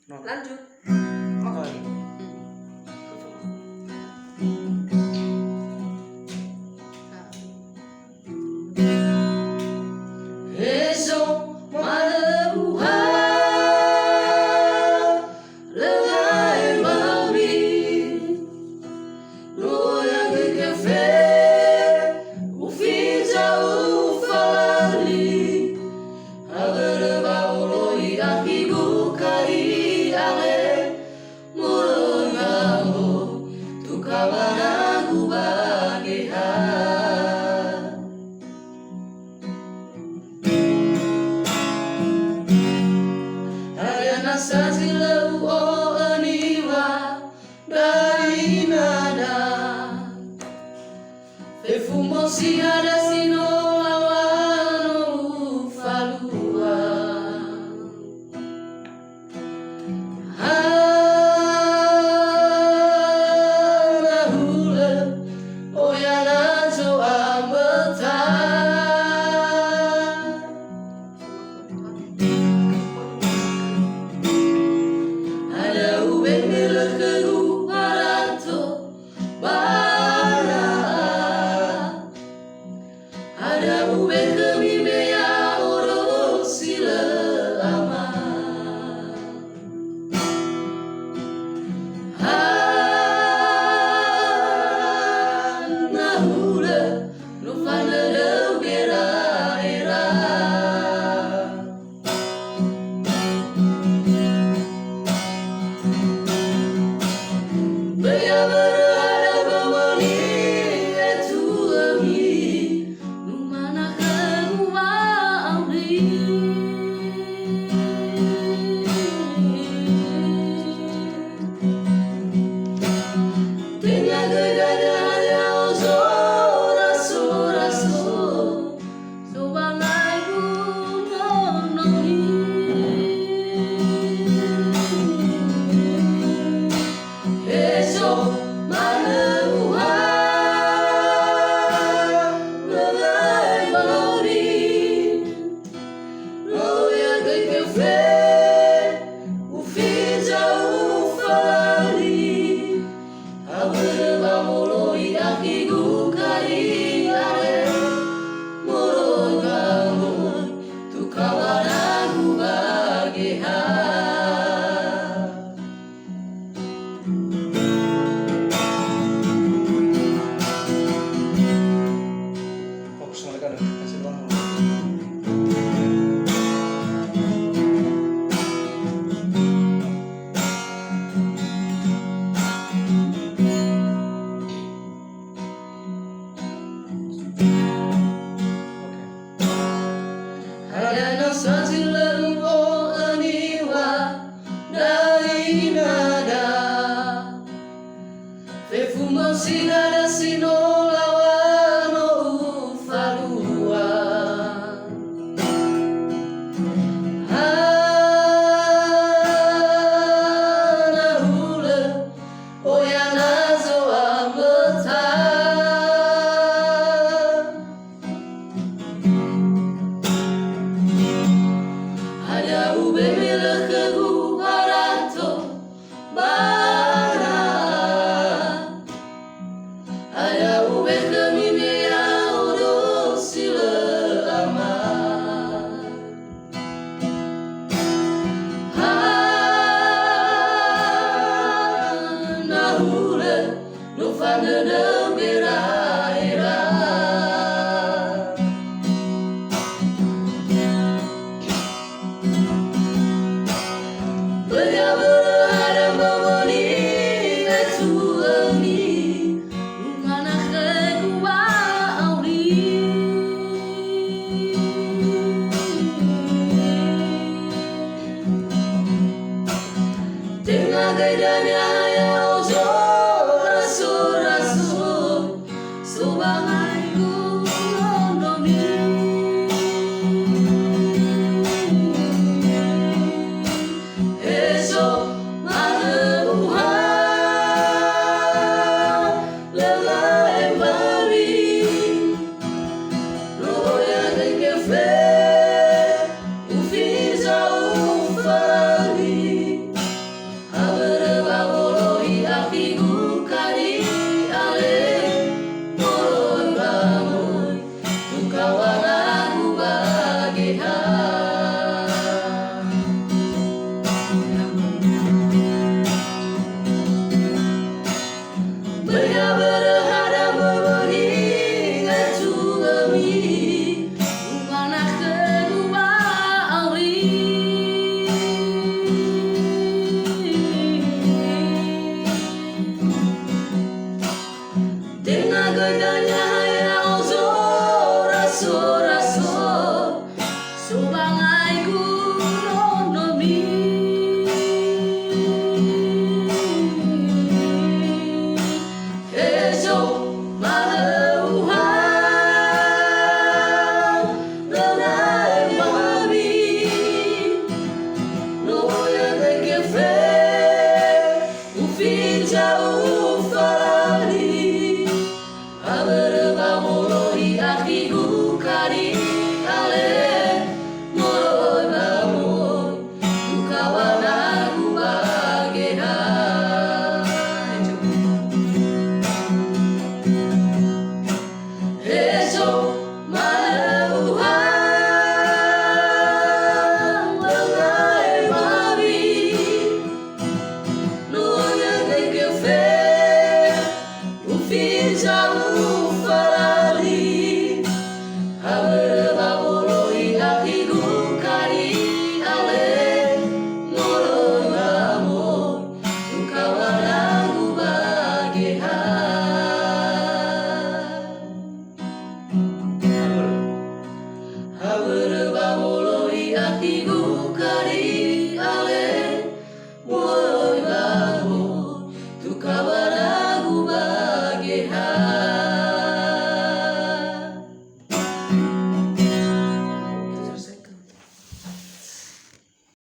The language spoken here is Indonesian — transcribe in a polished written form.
Lanjut. Oh, Oke. Raison malheureuse, le rêve ma vie, nous rien que faire, ou fils ou fali, avec le baolo y a qui gukari ale, mulungamu, tu kawana gubageha. Sazi lau o aniwa dari nada Fe fumo si ada sino lawano falua Hana hula o yana zo ambata fokus mereka udah kasih ruang. Ada sazi lau o aniwa dari nada Fe fumo si ada sino lawano falua Hana hula o yana zo ambata Ada ube milik kebu barato bara Ada ube kami mea odo sila ama Hana hula no fana de bera era Dengan gaya